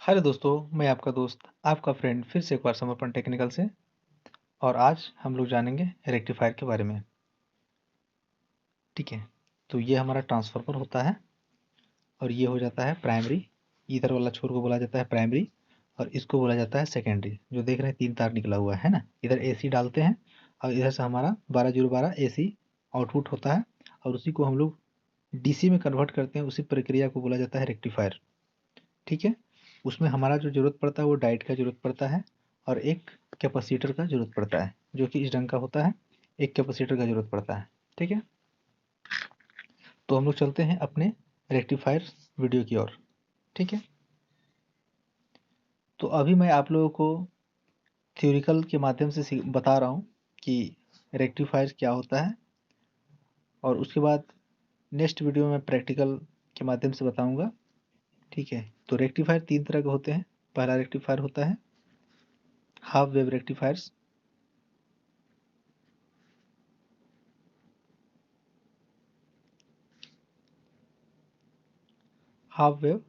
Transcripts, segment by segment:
Hello दोस्तों, मैं आपका दोस्त, आपका फ्रेंड फिर से एक बार समर्पण टेक्निकल से। और आज हम लोग जानेंगे रेक्टिफायर के बारे में। ठीक है, तो ये हमारा ट्रांसफार्मर होता है और ये हो जाता है प्राइमरी। इधर वाला छोर को बोला जाता है प्राइमरी और इसको बोला जाता है सेकेंडरी। जो देख रहे हैं 3 तार निकला हुआ है ना, इधर एसी डालते हैं और इधर से हमारा 12012 एसी आउटपुट होता है और उसी को हम लोग डीसी में कन्वर्ट करते हैं। उसी प्रक्रिया को बोला जाता है रेक्टिफायर। ठीक है, उसमें हमारा जो ज़रूरत पड़ता है वो डायोड का ज़रूरत पड़ता है और एक कैपेसिटर का ज़रूरत पड़ता है, जो कि इस ढंग का होता है। एक कैपेसिटर का ज़रूरत पड़ता है। ठीक है, तो हम लोग चलते हैं अपने रेक्टिफायर वीडियो की ओर। ठीक है, तो अभी मैं आप लोगों को थ्योरिकल के माध्यम से बता रहा हूँ कि रेक्टिफायर क्या होता है, और उसके बाद नेक्स्ट वीडियो में प्रैक्टिकल के माध्यम से बताऊंगा। ठीक है, तो रेक्टिफायर 3 तरह के होते हैं। पहला रेक्टिफायर होता है half wave rectifiers. Half wave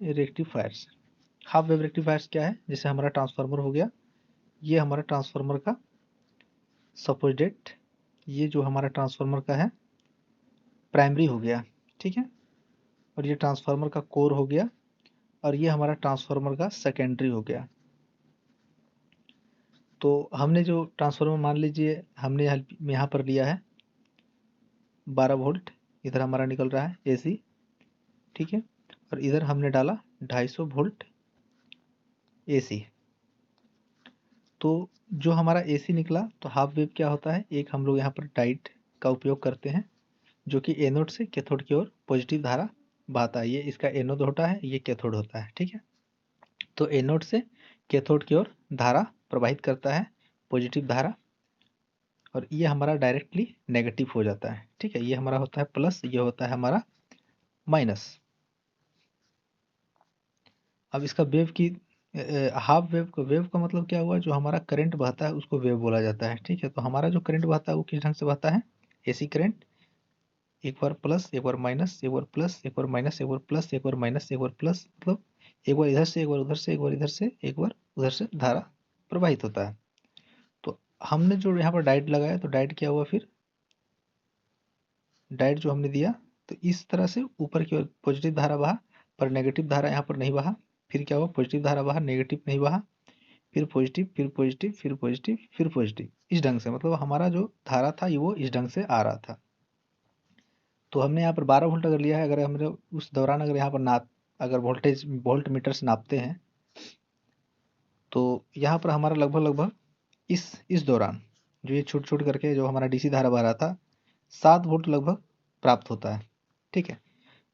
rectifiers half wave rectifiers क्या है? जैसे हमारा ट्रांसफार्मर हो गया, ये हमारा ट्रांसफार्मर का सपोजिट, ये जो हमारा ट्रांसफार्मर का है प्राइमरी हो गया। ठीक है, और ये ट्रांसफार्मर का कोर हो गया और ये हमारा ट्रांसफार्मर का सेकेंडरी हो गया। तो हमने जो ट्रांसफार्मर, मान लीजिए हमने यहाँ पर लिया है 12 वोल्ट, इधर हमारा निकल रहा है एसी। ठीक है, और इधर हमने डाला 250 वोल्ट एसी। तो जो हमारा एसी निकला, तो हाफ वेव क्या होता है, एक हम लोग यहाँ पर डायोड का उपयोग करते हैं, जो कि एनोड से कैथोड की ओर पॉजिटिव धारा बहाता है। ये इसका एनोड होता है, ये कैथोड होता है। ठीक है, तो एनोड से कैथोड की ओर धारा प्रवाहित करता है, पॉजिटिव धारा, और ये हमारा डायरेक्टली नेगेटिव हो जाता है। ठीक है, ये हमारा होता है प्लस, ये होता है हमारा माइनस। अब इसका वेव की हाफ वेव का मतलब क्या हुआ, जो हमारा करंट बहता है उसको वेव बोला जाता है। ठीक है, तो हमारा जो करंट बहता है वो किस ढंग से बहता है, एसी करंट, एक बार प्लस एक बार माइनस, एक बार प्लस एक बार माइनस, एक बार प्लस एक बार माइनस, एक बार प्लस, मतलब एक बार इधर से एक बार उधर से, एक बार इधर से एक बार उधर से धारा प्रवाहित होता है। तो हमने जो यहाँ पर डायोड लगाया, तो डायोड क्या हुआ, फिर डायोड जो हमने दिया, तो इस तरह से ऊपर की ओर पॉजिटिव धारा बहा, पर नेगेटिव धारा यहाँ पर नहीं बहा। फिर क्या हुआ, पॉजिटिव धारा बहा, नेगेटिव नहीं बहा, फिर पॉजिटिव, फिर पॉजिटिव, फिर पॉजिटिव, फिर पॉजिटिव, इस ढंग से, मतलब हमारा जो धारा था ये वो इस ढंग से आ रहा था। तो हमने यहाँ पर 12 वोल्ट अगर लिया है, अगर हमने उस दौरान अगर यहाँ पर अगर वोल्टेज वोल्ट मीटर से नापते हैं, तो यहाँ पर हमारा लगभग लगभग इस दौरान जो ये छूट छूट करके जो हमारा डीसी धारा बह रहा था, 7 वोल्ट लगभग प्राप्त होता है। ठीक है,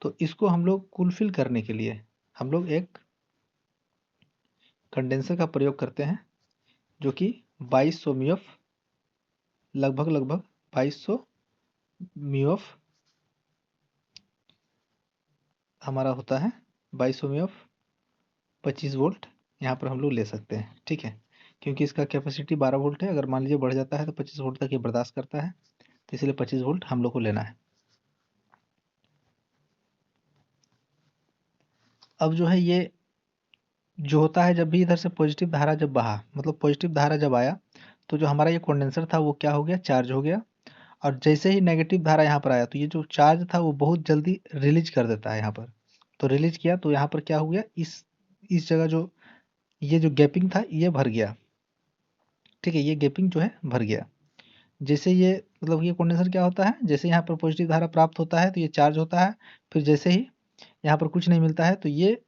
तो इसको हम लोग कुलफिल करने के लिए हम लोग एक कंडेंसर का प्रयोग करते हैं, जो कि 2200 म्यूएफ, लगभग लगभग 2200 म्यूएफ हमारा होता है। 2200 म्यूएफ 25 वोल्ट यहाँ पर हम लोग ले सकते हैं। ठीक है, क्योंकि इसका कैपेसिटी 12 वोल्ट है, अगर मान लीजिए बढ़ जाता है तो 25 वोल्ट तक ये बर्दाश्त करता है, तो इसलिए 25 वोल्ट हम लोग को लेना है। अब जो है ये जो होता है, जब भी इधर से पॉजिटिव धारा जब बहा, मतलब पॉजिटिव धारा जब आया, तो जो हमारा ये कंडेंसर था वो क्या हो गया, चार्ज हो गया। और जैसे ही नेगेटिव धारा यहाँ पर आया, तो ये जो चार्ज था वो बहुत जल्दी रिलीज कर देता है यहाँ पर। तो रिलीज किया तो यहाँ पर क्या हो गया, इस जगह जो ये जो गैपिंग था ये भर गया। ठीक है, ये गैपिंग जो है भर गया। जैसे ये, मतलब ये कंडेंसर क्या होता है, जैसे यहाँ पर पॉजिटिव धारा प्राप्त होता है तो ये चार्ज होता है, फिर जैसे ही यहाँ पर कुछ नहीं मिलता है तो ये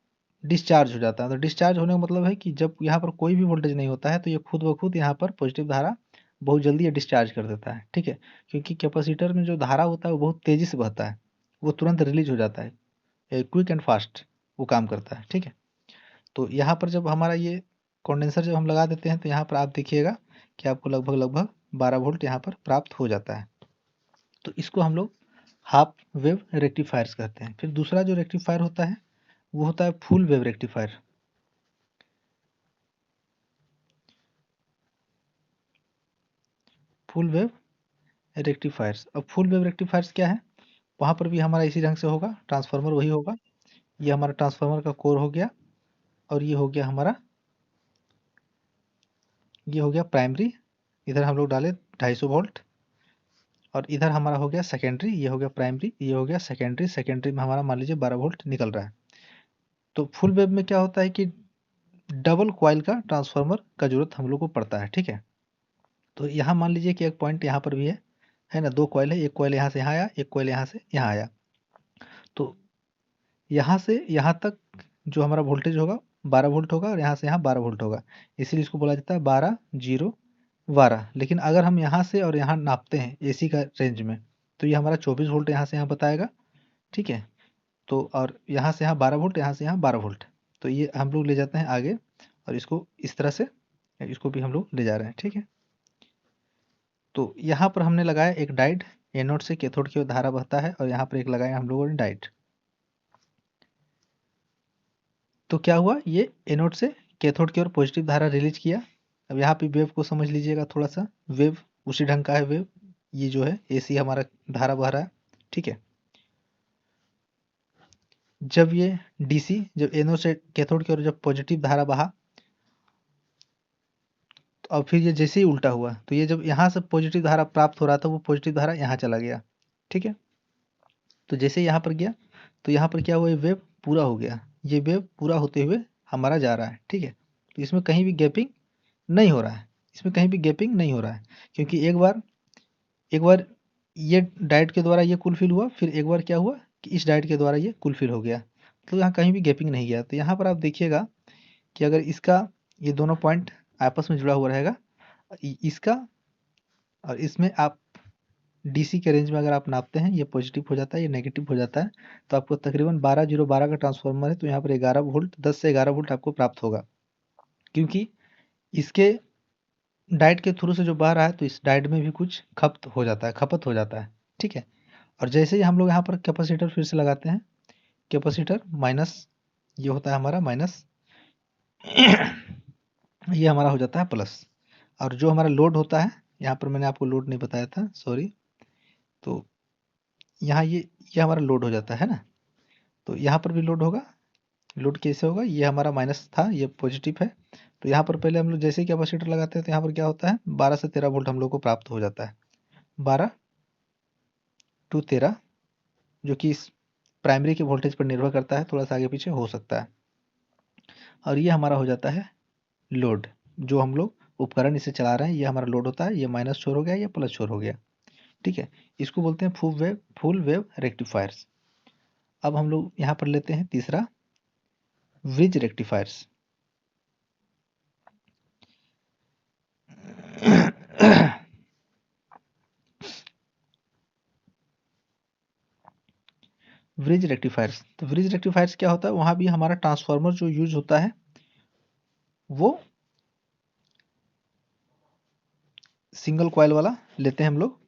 डिस्चार्ज हो जाता है। तो डिस्चार्ज होने का मतलब है कि जब यहाँ पर कोई भी वोल्टेज नहीं होता है, तो ये खुद ब खुद यहाँ पर पॉजिटिव धारा बहुत जल्दी ये डिस्चार्ज कर देता है। ठीक है, क्योंकि कैपेसिटर में जो धारा होता है वो बहुत तेजी से बहता है, वो तुरंत रिलीज हो जाता है, क्विक एंड फास्ट वो काम करता है। ठीक है, तो यहाँ पर जब हमारा ये कंडेंसर जब हम लगा देते हैं, तो यहाँ पर आप देखिएगा कि आपको लगभग लगभग 12 वोल्ट यहाँ पर प्राप्त हो जाता है। तो इसको हम लोग हाफ वेव रेक्टिफायर्स कहते हैं। फिर दूसरा जो रेक्टिफायर होता है वो होता है full wave rectifier. Full wave rectifiers, अब फुल वेव रेक्टिफायर्स क्या है, वहाँ पर भी हमारा इसी ढंग से होगा, ट्रांसफार्मर वही होगा, ये हमारा ट्रांसफार्मर का कोर हो गया, और ये हो गया हमारा, ये हो गया प्राइमरी, इधर हम लोग डाले 250 वोल्ट, और इधर हमारा हो गया सेकेंडरी, ये हो गया प्राइमरी, ये हो गया सेकेंडरी, सेकेंडरी में हमारा मान लीजिए 12 वोल्ट निकल रहा है। तो फुल वेव में क्या होता है कि डबल कॉइल का ट्रांसफार्मर का जरूरत हम लोग को पड़ता है, ठीक है। तो यहाँ मान लीजिए कि एक पॉइंट यहाँ पर भी है ना, 2 कॉइल है, एक कॉइल यहाँ से यहाँ आया, एक कॉइल यहाँ से यहाँ आया। तो यहाँ से यहाँ तक जो हमारा वोल्टेज होगा 12 वोल्ट होगा, और यहाँ से यहाँ 12 वोल्ट होगा, इसीलिए इसको बोला जाता है 12 0 12। लेकिन अगर हम यहाँ से और यहाँ नापते हैं एसी का रेंज में, तो ये हमारा 24 वोल्ट यहाँ से यहाँ बताएगा, ठीक है। तो और यहाँ से यहाँ 12 वोल्ट, यहाँ से यहाँ 12 वोल्ट, तो ये हम लोग ले जाते हैं आगे, और इसको इस तरह से इसको भी हम लोग ले जा रहे हैं, ठीक है। तो यहाँ पर हमने लगाया एक डायोड, एनोड से कैथोड की ओर धारा बहता है, और यहाँ पर एक लगाया हम लोगों ने डायोड। तो क्या हुआ, ये एनोड से कैथोड की ओर पॉजिटिव धारा रिलीज किया। अब यहाँ पे वेव को समझ लीजिएगा थोड़ा सा, वेव उसी ढंग का है वेव, ये जो है एसी हमारा धारा बह रहा है, ठीक है। जब ये डीसी, जब एनोड से कैथोड की ओर जब पॉजिटिव धारा बहा, तो अब फिर ये जैसे ही उल्टा हुआ, तो ये जब यहाँ से पॉजिटिव धारा प्राप्त हो रहा था, वो पॉजिटिव धारा यहाँ चला गया, ठीक है। तो जैसे यहाँ पर गया, तो यहाँ पर क्या हुआ, ये वेव पूरा हो गया, ये वेव पूरा होते हुए हमारा जा रहा है, ठीक है। तो इसमें कहीं भी गैपिंग नहीं हो रहा है, इसमें कहीं भी गैपिंग नहीं हो रहा है, क्योंकि एक बार ये डायोड के द्वारा ये कुल फिल हुआ, फिर एक बार क्या हुआ कि इस डायोड के द्वारा ये कुल फिल हो गया, तो यहाँ कहीं भी गैपिंग नहीं गया। तो यहाँ पर आप देखिएगा कि अगर इसका ये दोनों पॉइंट आपस में जुड़ा हुआ रहेगा, इसका और इसमें आप डीसी के रेंज में अगर आप नापते हैं, ये पॉजिटिव हो जाता है, ये नेगेटिव हो जाता है, तो आपको तकरीबन 12 0 12 का ट्रांसफार्मर है, तो यहाँ पर 11 वोल्ट, 10 से 11 वोल्ट आपको प्राप्त होगा, क्योंकि इसके डायोड के थ्रू से जो बह रहा है, तो इस डायोड में भी कुछ खपत हो जाता है, ठीक है। और जैसे ही हम लोग यहाँ पर कैपेसिटर फिर से लगाते हैं, कैपेसिटर माइनस, ये होता है हमारा माइनस, ये हमारा हो जाता है प्लस। और जो हमारा लोड होता है, यहाँ पर मैंने आपको लोड नहीं बताया था, सॉरी, तो यहाँ ये हमारा लोड हो जाता है ना, तो यहाँ पर भी लोड होगा। लोड कैसे होगा, ये हमारा माइनस था, ये पॉजिटिव है, तो यहाँ पर पहले हम लोग जैसे ही कैपेसिटर लगाते हैं, तो यहाँ पर क्या होता है, 12 से 13 वोल्ट हम लोग को प्राप्त हो जाता है, 12 to 13, जो कि इस प्राइमरी के वोल्टेज पर निर्भर करता है, थोड़ा सा आगे पीछे हो सकता है। और ये हमारा हो जाता है लोड, जो हम लोग उपकरण इसे चला रहे हैं, ये हमारा लोड होता है, ये माइनस छोर हो गया, ये प्लस छोर हो गया, ठीक है। इसको बोलते हैं फुल वेव रेक्टिफायर्स। अब हम लोग यहाँ पर लेते हैं तीसरा, ब्रिज रेक्टिफायर्स। ब्रिज रेक्टिफायर्स, तो ब्रिज रेक्टिफायर्स क्या होता है, वहां भी हमारा ट्रांसफार्मर जो यूज होता है वो सिंगल कॉइल वाला लेते हैं हम लोग,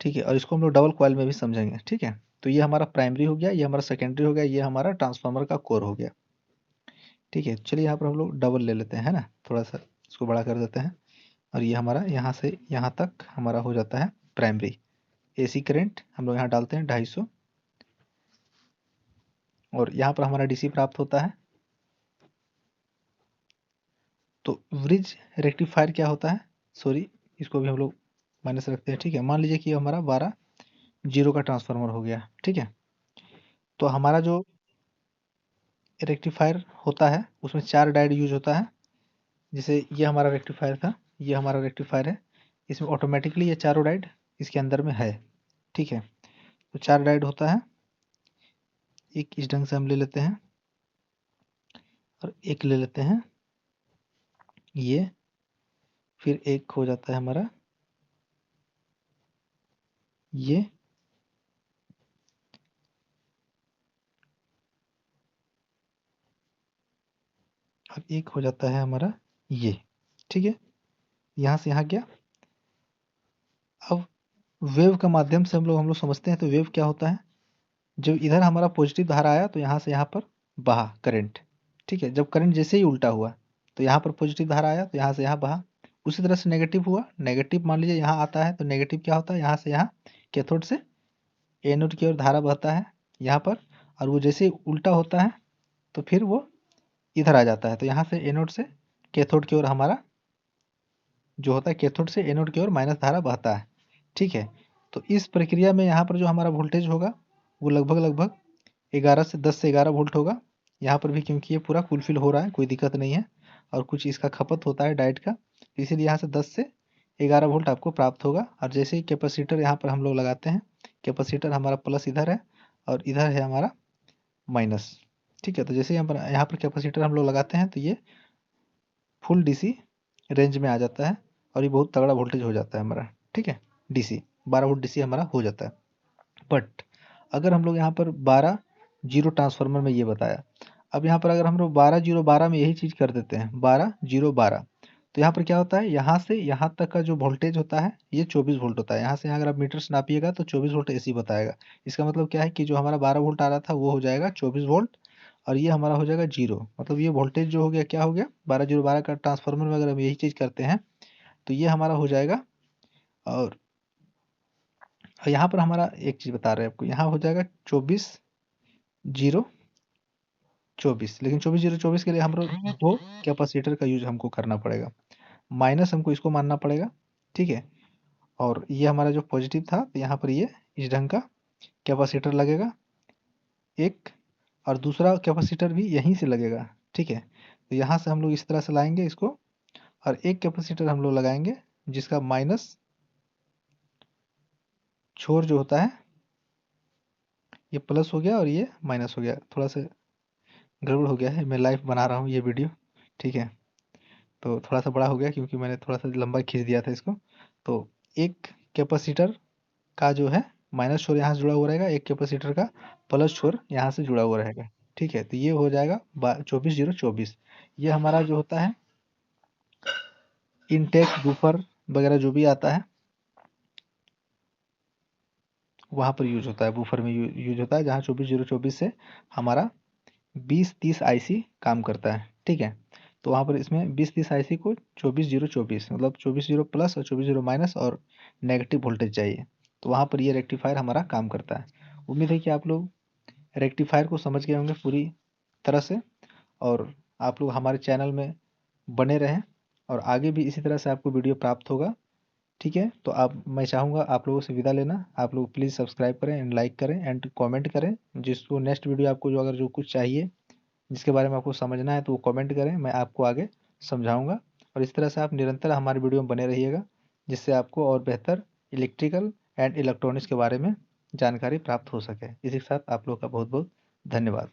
ठीक है। और इसको हम लोग डबल कॉइल में भी समझेंगे, ठीक है। तो ये हमारा प्राइमरी हो गया, ये हमारा सेकेंडरी हो गया, ये हमारा ट्रांसफार्मर का कोर हो गया, ठीक है। चलिए यहाँ पर हम लोग डबल ले लेते हैं, है ना, थोड़ा सा इसको बड़ा कर देते हैं, और ये हमारा यहाँ से यहाँ तक हमारा हो जाता है प्राइमरी। एसी करंट हम लोग यहाँ डालते हैं 250, और यहाँ पर हमारा डीसी प्राप्त होता है। तो ब्रिज रेक्टिफायर क्या होता है, सॉरी, इसको भी हम लोग माइनस रखते हैं, ठीक है। मान लीजिए कि हमारा 12 0 का ट्रांसफार्मर हो गया, ठीक है। तो हमारा जो रेक्टिफायर होता है, उसमें 4 डायोड यूज होता है। जैसे ये हमारा रेक्टिफायर था, ये हमारा रेक्टिफायर है, इसमें ऑटोमेटिकली ये चारों डायोड इसके अंदर में है, ठीक है। तो 4 डायोड होता है, एक इस ढंग से हम ले लेते हैं, और एक ले लेते हैं ये, फिर एक हो जाता है हमारा ये, और एक हो जाता है हमारा ये, ठीक है। यहाँ से यहाँ गया। अब वेव का माध्यम से हम लोग समझते हैं, तो वेव क्या होता है, जब इधर हमारा पॉजिटिव धारा आया, तो यहाँ से यहाँ पर बहा करंट, ठीक है। जब करंट जैसे ही उल्टा हुआ, तो यहाँ पर पॉजिटिव धारा आया, तो यहाँ से यहाँ बहा। उसी तरह से नेगेटिव हुआ, नेगेटिव मान लीजिए यहाँ आता है, तो नेगेटिव क्या होता है, यहाँ से यहाँ कैथोड से एनोड की ओर धारा बहता है यहाँ पर, और वो जैसे ही उल्टा होता है तो फिर वो इधर आ जाता है। तो यहाँ से एनोड से कैथोड की ओर हमारा जो होता है, कैथोड से एनोड की ओर माइनस धारा बहता है। ठीक है, तो इस प्रक्रिया में यहाँ पर जो हमारा वोल्टेज होगा वो लगभग 10 से 11 वोल्ट होगा यहाँ पर भी, क्योंकि ये पूरा फुलफिल हो रहा है, कोई दिक्कत नहीं है। और कुछ इसका खपत होता है डाइट का, इसीलिए यहाँ से 10 से 11 वोल्ट आपको प्राप्त होगा। और जैसे ही कैपेसिटर यहाँ पर हम लोग लगाते हैं, कैपेसिटर हमारा प्लस इधर है और इधर है हमारा माइनस। ठीक है, तो जैसे यहाँ पर कैपेसिटर हम लोग लगाते हैं तो ये फुल डीसी रेंज में आ जाता है और ये बहुत तगड़ा वोल्टेज हो जाता है हमारा। ठीक है, डीसी 12 वोल्ट डीसी हमारा हो जाता है। बट अगर हम लोग यहाँ पर 12 जीरो ट्रांसफार्मर में ये बताया, अब यहाँ पर अगर हम लोग 12 जीरो 12 में यही चीज़ कर देते हैं, 12 जीरो 12, तो यहाँ पर क्या होता है, यहाँ से यहाँ तक का जो वोल्टेज होता है ये 24 वोल्ट होता है। यहाँ से यहाँ अगर आप मीटर से नापिएगा तो 24 वोल्ट एसी बताएगा। इसका मतलब क्या है कि जो हमारा 12 वोल्ट आ रहा था वो हो जाएगा 24 वोल्ट, और ये हमारा हो जाएगा जीरो। मतलब ये वोल्टेज जो हो गया क्या हो गया, 12 जीरो 12 का ट्रांसफार्मर में अगर हम यही चीज़ करते हैं तो ये हमारा हो जाएगा। और यहाँ पर हमारा एक चीज़ बता रहे हैं आपको, यहाँ हो जाएगा 24 जीरो 24, लेकिन 24 जीरो 24 के लिए हम लोग दो कैपेसिटर का यूज हमको करना पड़ेगा, माइनस हमको इसको मानना पड़ेगा। ठीक है, और ये हमारा जो पॉजिटिव था तो यहाँ पर ये इस ढंग का कैपेसिटर लगेगा एक, और दूसरा कैपेसिटर भी यहीं से लगेगा। ठीक है, तो यहाँ से हम लोग इस तरह से लाएंगे इसको, और एक कैपेसिटर हम लोग लगाएंगे जिसका माइनस छोर जो होता है ये प्लस हो गया और ये माइनस हो गया। थोड़ा सा गड़बड़ हो गया है, मैं लाइव बना रहा हूँ ये वीडियो। ठीक है, तो थोड़ा सा बड़ा हो गया क्योंकि मैंने थोड़ा सा लंबा खींच दिया था इसको। तो एक कैपेसिटर का जो है माइनस छोर यहाँ से जुड़ा हुआ रहेगा, एक कैपेसिटर का प्लस छोर यहाँ से जुड़ा हुआ रहेगा। ठीक है, तो ये हो जाएगा 24 जीरो 24। ये हमारा जो होता है इनटेक बूफर वगैरह जो भी आता है वहाँ पर यूज होता है, बूफर में यूज होता है, जहाँ 24 जीरो 24 से हमारा 20-30 आईसी काम करता है। ठीक है, तो वहाँ पर इसमें 20-30 आईसी को 24 जीरो 24 मतलब 24 जीरो प्लस और 24 जीरो माइनस और नेगेटिव वोल्टेज चाहिए, तो वहाँ पर ये रेक्टिफायर हमारा काम करता है। उम्मीद है कि आप लोग रेक्टिफायर को समझ गए होंगे पूरी तरह से, और आप लोग हमारे चैनल में बने रहें और आगे भी इसी तरह से आपको वीडियो प्राप्त होगा। ठीक है, तो मैं चाहूँगा आप लोगों से विदा लेना। आप लोग प्लीज़ सब्सक्राइब करें एंड लाइक करें एंड कमेंट करें, जिसको नेक्स्ट वीडियो आपको जो अगर जो कुछ चाहिए जिसके बारे में आपको समझना है तो वो कमेंट करें, मैं आपको आगे समझाऊंगा। और इस तरह से आप निरंतर हमारे वीडियो में बने रहिएगा, जिससे आपको और बेहतर इलेक्ट्रिकल एंड इलेक्ट्रॉनिक्स के बारे में जानकारी प्राप्त हो सके। इसी के साथ आप लोग का बहुत बहुत धन्यवाद।